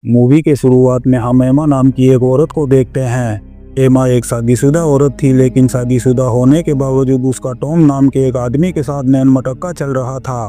Movie के शुरुआत में हम एमा नाम की एक औरत को देखते हैं। एमा एक शादीशुदा औरत थी, लेकिन शादीशुदा होने के बावजूद उसका टॉम नाम के एक आदमी के साथ नैन मटक्का चल रहा था।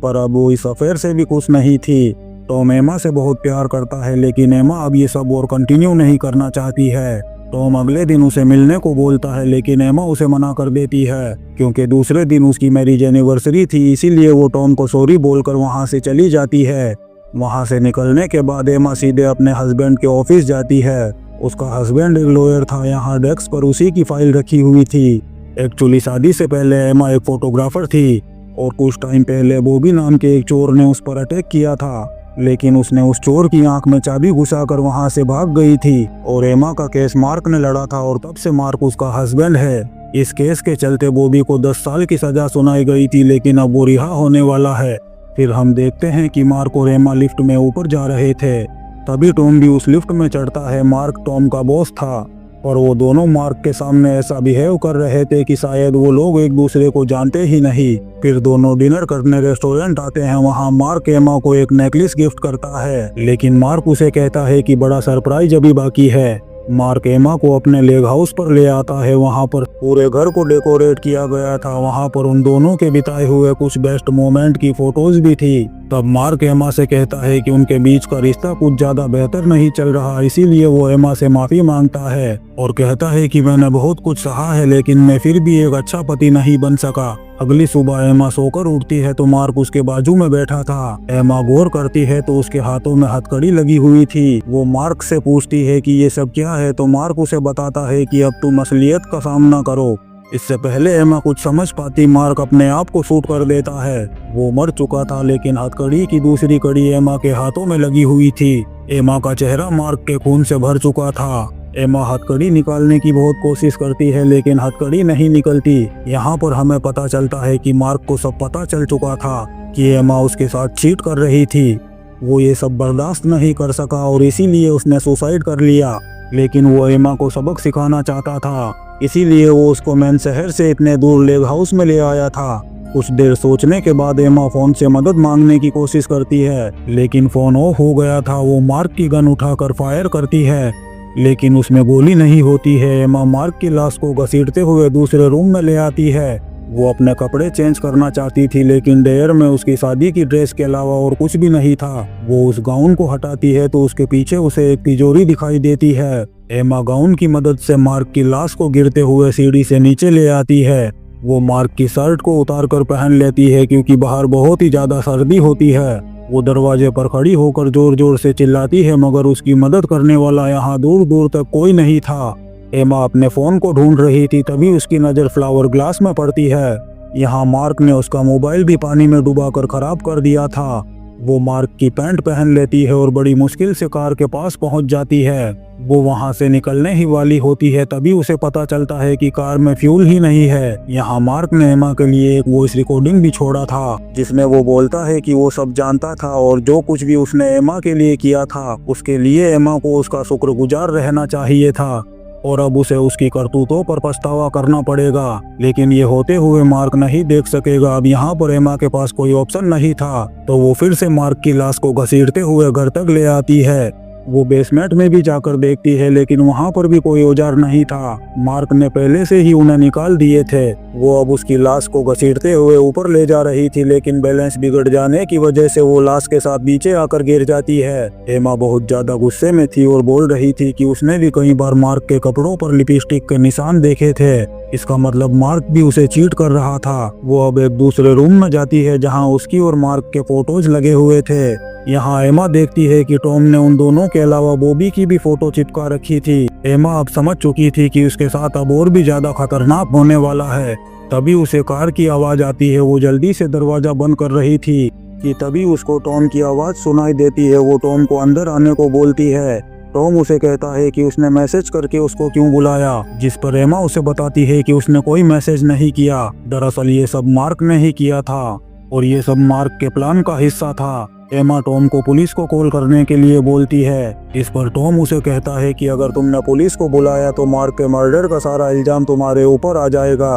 पर अब वो इस अफेयर से भी खुश नहीं थी। टॉम एमा से बहुत प्यार करता है, लेकिन एमा अब ये सब और कंटिन्यू नहीं करना चाहती है। टॉम अगले दिन उसे मिलने को बोलता है, लेकिन एमा उसे मना कर देती है क्योंकि दूसरे दिन उसकी मैरिज एनिवर्सरी थी। इसीलिए वो टॉम को सॉरी बोलकर वहाँ से चली जाती है। वहाँ से निकलने के बाद एमा सीधे अपने हस्बैंड के ऑफिस जाती है। उसका हस्बैंड एक लॉयर था। यहाँ डेस्क पर उसी की फाइल रखी हुई थी। एक्चुअली शादी से पहले एमा एक फोटोग्राफर थी और कुछ टाइम पहले बॉबी नाम के एक चोर ने उस पर अटैक किया था, लेकिन उसने उस चोर की आंख में चाबी घुसाकर वहाँ से भाग गई थी। और एमा का केस मार्क ने लड़ा था और तब से मार्क उसका हस्बैंड है। इस केस के चलते बॉबी को 10 साल की सजा सुनाई गई थी, लेकिन अब वो रिहा होने वाला है। फिर हम देखते हैं कि मार्क और एमा लिफ्ट में ऊपर जा रहे थे। तभी टॉम भी उस लिफ्ट में चढ़ता है। मार्क टॉम का बॉस था और वो दोनों मार्क के सामने ऐसा बिहेव कर रहे थे कि शायद वो लोग एक दूसरे को जानते ही नहीं। फिर दोनों डिनर करने रेस्टोरेंट आते हैं। वहाँ मार्क एमा को एक नेकलेस गिफ्ट करता है, लेकिन मार्क उसे कहता है कि बड़ा सरप्राइज अभी बाकी है। मार्क एमा को अपने लेक हाउस पर ले आता है। वहाँ पर पूरे घर को डेकोरेट किया गया था। वहाँ पर उन दोनों के बिताए हुए कुछ बेस्ट मोमेंट की फोटोज भी थी। तब मार्क एमा से कहता है कि उनके बीच का रिश्ता कुछ ज्यादा बेहतर नहीं चल रहा। इसीलिए वो एमा से माफी मांगता है और कहता है कि मैंने बहुत कुछ सहा है, लेकिन मैं फिर भी एक अच्छा पति नहीं बन सका। अगली सुबह एमा सोकर उठती है तो मार्क उसके बाजू में बैठा था। एमा गौर करती है तो उसके हाथों में हथकड़ी लगी हुई थी। वो मार्क से पूछती है कि ये सब क्या है, तो मार्क उसे बताता है कि अब तुम असलियत का सामना करो। इससे पहले एमा कुछ समझ पाती, मार्क अपने आप को शूट कर देता है। वो मर चुका था, लेकिन हथकड़ी की दूसरी कड़ी एमा के हाथों में लगी हुई थी। एमा का चेहरा मार्क के खून से भर चुका था। एमा हथकड़ी निकालने की बहुत कोशिश करती है, लेकिन हथकड़ी नहीं निकलती। यहाँ पर हमें पता चलता है कि मार्क को सब पता चल चुका था कि एमा उसके साथ चीट कर रही थी। वो ये सब बर्दाश्त नहीं कर सका और इसीलिए उसने सुसाइड कर लिया। लेकिन वो एमा को सबक सिखाना चाहता था, इसीलिए वो उसको मेन शहर से इतने दूर लेक हाउस में ले आया था। कुछ देर सोचने के बाद एमा फोन से मदद मांगने की कोशिश करती है, लेकिन फोन ऑफ हो गया था। वो मार्क की गन उठाकर फायर करती है, लेकिन उसमें गोली नहीं होती है। एमा मार्क की लाश को घसीटते हुए दूसरे रूम में ले आती है। वो अपने कपड़े चेंज करना चाहती थी, लेकिन ड्रेयर में उसकी शादी की ड्रेस के अलावा और कुछ भी नहीं था। वो उस गाउन को हटाती है तो उसके पीछे उसे एक तिजोरी दिखाई देती है। एमा गाउन की मदद से मार्क की लाश को गिरते हुए सीढ़ी से नीचे ले आती है। वो मार्क की शर्ट को उतार कर पहन लेती है क्योंकि बाहर बहुत ही ज्यादा सर्दी होती है। वो दरवाजे पर खड़ी होकर जोर जोर से चिल्लाती है, मगर उसकी मदद करने वाला यहाँ दूर दूर तक कोई नहीं था। एमा अपने फोन को ढूंढ रही थी, तभी उसकी नज़र फ्लावर ग्लास में पड़ती है। यहाँ मार्क ने उसका मोबाइल भी पानी में डुबाकर खराब कर दिया था। वो मार्क की पैंट पहन लेती है और बड़ी मुश्किल से कार के पास पहुंच जाती है। वो वहां से निकलने ही वाली होती है, तभी उसे पता चलता है कि कार में फ्यूल ही नहीं है। यहाँ मार्क ने एमा के लिए एक वॉइस रिकॉर्डिंग भी छोड़ा था, जिसमें वो बोलता है कि वो सब जानता था और जो कुछ भी उसने एमा के लिए किया था उसके लिए एमा को उसका शुक्रगुजार रहना चाहिए था और अब उसे उसकी करतूतों पर पछतावा करना पड़ेगा। लेकिन ये होते हुए मार्क नहीं देख सकेगा। अब यहाँ पर एमा के पास कोई ऑप्शन नहीं था, तो वो फिर से मार्क की लाश को घसीटते हुए घर तक ले आती है। वो बेसमेंट में भी जाकर देखती है, लेकिन वहाँ पर भी कोई औजार नहीं था। मार्क ने पहले से ही उन्हें निकाल दिए थे। वो अब उसकी लाश को घसीटते हुए ऊपर ले जा रही थी, लेकिन बैलेंस बिगड़ जाने की वजह से वो लाश के साथ नीचे आकर गिर जाती है। एमा बहुत ज्यादा गुस्से में थी और बोल रही थी कि उसने भी कई बार मार्क के कपड़ों पर लिपस्टिक के निशान देखे थे। इसका मतलब मार्क भी उसे चीट कर रहा था। वो अब एक दूसरे रूम में जाती है जहाँ उसकी और मार्क के फोटोज लगे हुए थे। यहाँ एमा देखती है कि टॉम ने उन दोनों के अलावा बॉबी की भी फोटो चिपका रखी थी। एमा अब समझ चुकी थी कि उसके साथ अब और भी ज्यादा खतरनाक होने वाला है। तभी उसे कार की आवाज आती है। वो जल्दी से दरवाजा बंद कर रही थी कि तभी उसको टॉम की आवाज सुनाई देती है। वो टॉम को अंदर आने को बोलती है। टॉम उसे कहता है कि उसने मैसेज करके उसको क्यों बुलाया, जिस पर एमा उसे बताती है कि उसने कोई मैसेज नहीं किया। दरअसल ये सब मार्क ने ही किया था और ये सब मार्क के प्लान का हिस्सा था। एमा टॉम को पुलिस को कॉल करने के लिए बोलती है। इस पर टॉम उसे कहता है कि अगर तुमने पुलिस को बुलाया तो मार्क के मर्डर का सारा इल्जाम तुम्हारे ऊपर आ जाएगा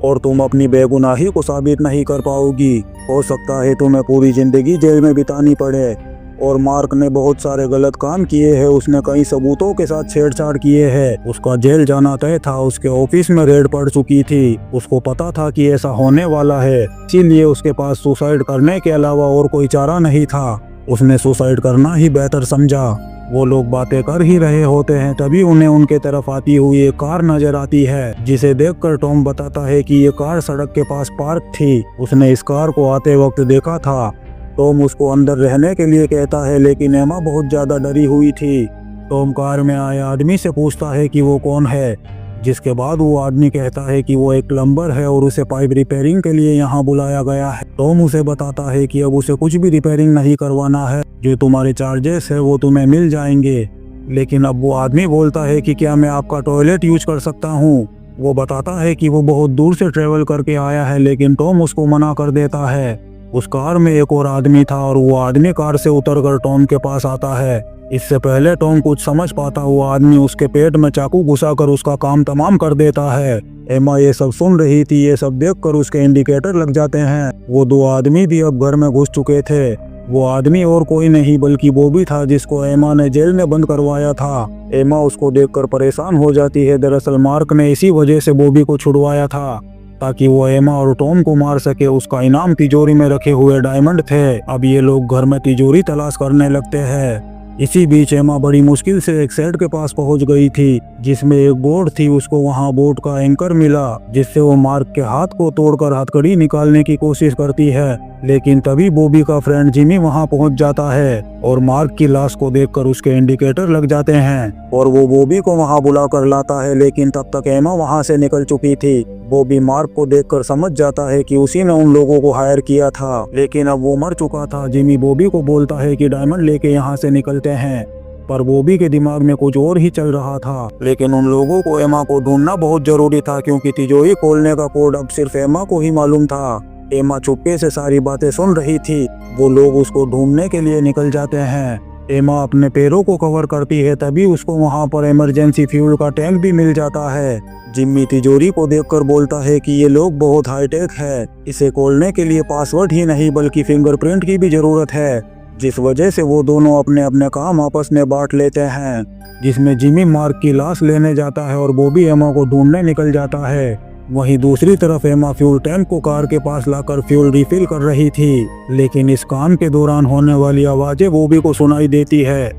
और तुम अपनी बेगुनाही को साबित नहीं कर पाओगी। हो सकता है तुम्हें पूरी जिंदगी जेल में बितानी पड़े। और मार्क ने बहुत सारे गलत काम किए हैं। उसने कई सबूतों के साथ छेड़छाड़ किए हैं। उसका जेल जाना तय था। उसके ऑफिस में रेड पड़ चुकी थी। उसको पता था कि ऐसा होने वाला है, इसीलिए उसके पास सुसाइड करने के अलावा और कोई चारा नहीं था। उसने सुसाइड करना ही बेहतर समझा। वो लोग बातें कर ही रहे होते हैं, तभी उन्हें उनके तरफ आती हुई एक कार नजर आती है, जिसे देखकर टॉम बताता है कि ये कार सड़क के पास पार्क थी। उसने इस कार को आते वक्त देखा था। टॉम उसको अंदर रहने के लिए कहता है, लेकिन एमा बहुत ज्यादा डरी हुई थी। टॉम कार में आए आदमी से पूछता है कि वो कौन है, जिसके बाद वो आदमी कहता है कि वो एक प्लम्बर है और उसे पाइप रिपेयरिंग के लिए यहाँ बुलाया गया है। टॉम उसे बताता है कि अब उसे कुछ भी रिपेयरिंग नहीं करवाना है, जो तुम्हारे चार्जेस है वो तुम्हें मिल जाएंगे। लेकिन अब वो आदमी बोलता है कि क्या मैं आपका टॉयलेट यूज कर सकता हूँ। वो बताता है कि वो बहुत दूर से ट्रेवल करके आया है, लेकिन टॉम उसको मना कर देता है। उस कार में एक और आदमी था और वो आदमी कार से उतरकर टॉम के पास आता है। इससे पहले टॉम कुछ समझ पाता, वो आदमी उसके पेट में चाकू घुसाकर उसका काम तमाम कर देता है। एमा ये सब सुन रही थी। ये सब देखकर उसके इंडिकेटर लग जाते हैं। वो दो आदमी भी अब घर में घुस चुके थे। वो आदमी और कोई नहीं बल्कि बॉबी था, जिसको एमा ने जेल में बंद करवाया था। एमा उसको देखकर परेशान हो जाती है। दरअसल मार्क ने इसी वजह से बॉबी को छुड़वाया था, ताकि वो एमा और टॉम को मार सके। उसका इनाम तिजोरी में रखे हुए डायमंड थे। अब ये लोग घर में तिजोरी तलाश करने लगते हैं। इसी बीच एमा बड़ी मुश्किल से एक शेड के पास पहुंच गई थी, जिसमें एक बोट थी। उसको वहां बोट का एंकर मिला, जिससे वो मार्क के हाथ को तोड़कर हथकड़ी निकालने की कोशिश करती है। लेकिन तभी बॉबी का फ्रेंड जिमी वहां पहुंच जाता है और मार्क की लाश को देखकर उसके इंडिकेटर लग जाते हैं और वो बॉबी को वहां बुला कर लाता है। लेकिन तब तक एमा वहां से निकल चुकी थी। बॉबी मार्क को देखकर समझ जाता है कि उसी ने उन लोगों को हायर किया था, लेकिन अब वो मर चुका था। जिमी बॉबी को बोलता है कि डायमंड लेके यहाँ से निकलते हैं, पर बॉबी के दिमाग में कुछ और ही चल रहा था। लेकिन उन लोगों को एमा को ढूंढना बहुत जरूरी था, क्योंकि तिजोरी खोलने का कोड अब सिर्फ एमा को ही मालूम था। एमा चुपके से सारी बातें सुन रही थी। वो लोग उसको ढूंढने के लिए निकल जाते हैं। एमा अपने पैरों को कवर करती है, तभी उसको वहां पर इमरजेंसी फ्यूल का टैंक भी मिल जाता है। जिम्मी तिजोरी को देखकर बोलता है कि ये लोग बहुत हाईटेक है। इसे खोलने के लिए पासवर्ड ही नहीं बल्कि फिंगरप्रिंट की भी जरूरत है, जिस वजह से वो दोनों अपने अपने काम आपस में बांट लेते हैं। जिसमें जिमी मार्क की लाश लेने जाता है और बॉबी एमा को ढूंढने निकल जाता है। वहीं दूसरी तरफ एमा फ्यूल टैंक को कार के पास लाकर फ्यूल रिफिल कर रही थी, लेकिन इस काम के दौरान होने वाली आवाजें बॉबी को सुनाई देती है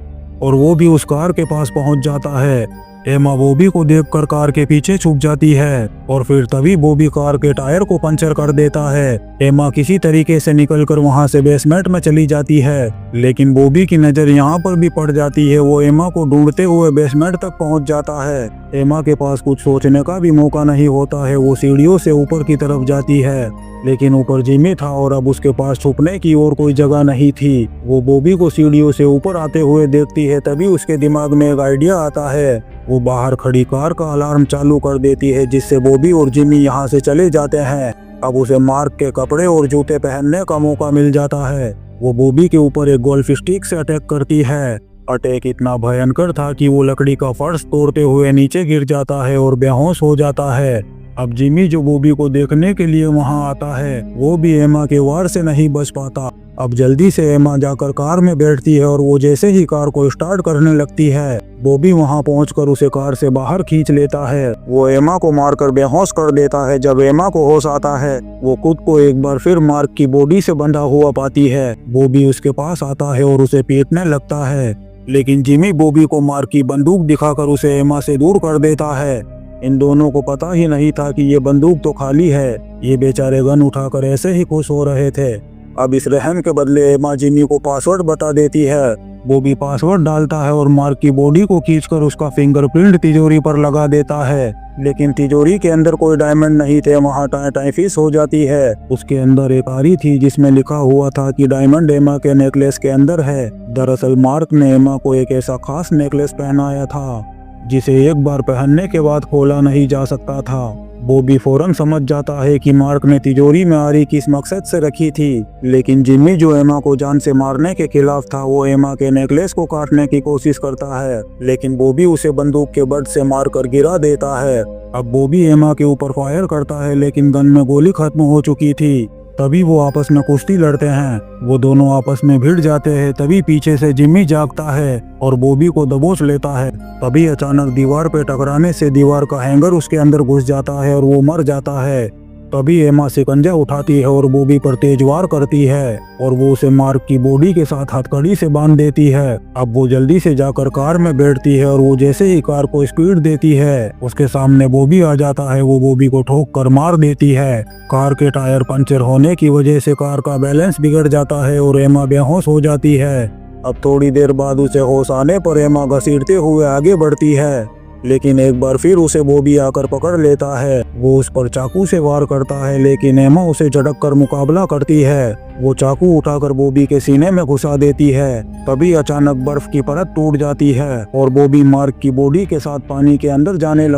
और वो भी उस कार के पास पहुंच जाता है। एमा बॉबी को देखकर कार के पीछे छुप जाती है और फिर तभी बॉबी कार के टायर को पंचर कर देता है। एमा किसी तरीके से निकलकर वहां से बेसमेंट में चली जाती है, लेकिन बॉबी की नजर यहाँ पर भी पड़ जाती है। वो एमा को ढूंढते हुए बेसमेंट तक पहुंच जाता है। एमा के पास कुछ सोचने का भी मौका नहीं होता है। वो सीढ़ियों से ऊपर की तरफ जाती है, लेकिन ऊपर जिमी था और अब उसके पास छुपने की और कोई जगह नहीं थी। वो बॉबी को सीढ़ियों से ऊपर आते हुए देखती है, तभी उसके दिमाग में एक आइडिया आता है। वो बाहर खड़ी कार का अलार्म चालू कर देती है, जिससे बॉबी और जिमी यहाँ से चले जाते हैं। अब उसे मार्क के कपड़े और जूते पहनने का मौका मिल जाता है। वो बॉबी के ऊपर एक गोल्फ स्टिक से अटैक करती है। अटैक इतना भयंकर था कि वो लकड़ी का फर्श तोड़ते हुए नीचे गिर जाता है और बेहोश हो जाता है। अब जिमी जो बॉबी को देखने के लिए वहां आता है, वो भी एमा के वार से नहीं बच पाता। अब जल्दी से एमा जाकर कार में बैठती है और वो जैसे ही कार को स्टार्ट करने लगती है, बॉबी वहां पहुंचकर उसे कार से बाहर खींच लेता है। वो एमा को मारकर बेहोश कर देता है। जब एमा को होश आता है, वो खुद को एक बार फिर मार्क की बॉडी से बंधा हुआ पाती है। बॉबी उसके पास आता है और उसे पीटने लगता है, लेकिन जिमी बॉबी को मार्क की बंदूक दिखाकर उसे एमा से दूर कर देता है। इन दोनों को पता ही नहीं था कि ये बंदूक तो खाली है। ये बेचारे गन उठाकर ऐसे ही खुश हो रहे थे। अब इस रहम के बदले एमा जिमी को पासवर्ड बता देती है। बॉबी पासवर्ड डालता है और मार्क की बॉडी को खींचकर उसका फिंगरप्रिंट तिजोरी पर लगा देता है, लेकिन तिजोरी के अंदर कोई डायमंड नहीं थे। वहाँ टाई फिश हो जाती है। उसके अंदर एक आरी थी जिसमें लिखा हुआ था कि डायमंड एमा के नेकलेस के अंदर है। दरअसल मार्क ने एमा को एक ऐसा खास नेकलेस पहनाया था जिसे एक बार पहनने के बाद खोला नहीं जा सकता था। बॉबी फौरन समझ जाता है कि मार्क ने तिजोरी में आरी किस मकसद से रखी थी, लेकिन जिमी जो एमा को जान से मारने के खिलाफ था, वो एमा के नेकलेस को काटने की कोशिश करता है, लेकिन बॉबी उसे बंदूक के बट से मारकर गिरा देता है। अब बॉबी एमा के ऊपर फायर करता है, लेकिन गन में गोली खत्म हो चुकी थी। तभी वो आपस में कुश्ती लड़ते हैं। वो दोनों आपस में भिड़ जाते हैं। तभी पीछे से जिम्मी जागता है और बॉबी को दबोच लेता है। तभी अचानक दीवार पे टकराने से दीवार का हैंगर उसके अंदर घुस जाता है और वो मर जाता है। तभी एमा शिकंजा उठाती है और बॉबी पर तेज वार करती है और वो उसे मार्क की बॉडी के साथ हथकड़ी से बांध देती है। अब वो जल्दी से जाकर कार में बैठती है और वो जैसे ही कार को स्पीड देती है उसके सामने बॉबी आ जाता है। वो बॉबी को ठोक कर मार देती है। कार के टायर पंचर होने की वजह से कार का बैलेंस बिगड़ जाता है और एमा बेहोश हो जाती है। अब थोड़ी देर बाद उसे होश आने पर एमा घसीटते हुए आगे बढ़ती है, लेकिन एक बार फिर उसे बॉबी आकर पकड़ लेता है। वो उस पर चाकू से वार करता है, लेकिन एमा उसे झटक कर मुकाबला करती है। वो चाकू उठाकर बॉबी के सीने में घुसा देती है। तभी अचानक बर्फ की परत टूट जाती है और बॉबी मार्क की बॉडी के साथ पानी के अंदर जाने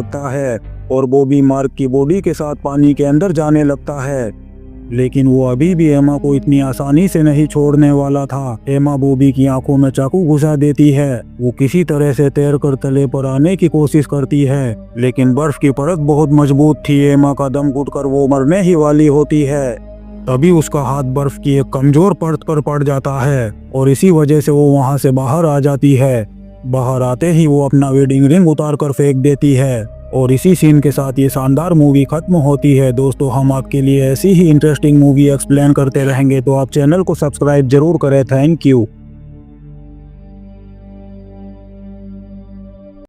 लगता है। लेकिन वो अभी भी एमा को इतनी आसानी से नहीं छोड़ने वाला था। एमा बॉबी की आंखों में चाकू घुसा देती है। वो किसी तरह से तैरकर तले पर आने की कोशिश करती है, लेकिन बर्फ की परत बहुत मजबूत थी। एमा का दम घुटकर वो मरने ही वाली होती है। तभी उसका हाथ बर्फ की एक कमजोर परत पर पड़ जाता है और इसी वजह से वो वहां से बाहर आ जाती है। बाहर आते ही वो अपना वेडिंग रिंग उतार कर फेंक देती है और इसी सीन के साथ ये शानदार मूवी खत्म होती है। दोस्तों, हम आपके लिए ऐसी ही इंटरेस्टिंग मूवी एक्सप्लेन करते रहेंगे, तो आप चैनल को सब्सक्राइब जरूर करें। Thank you.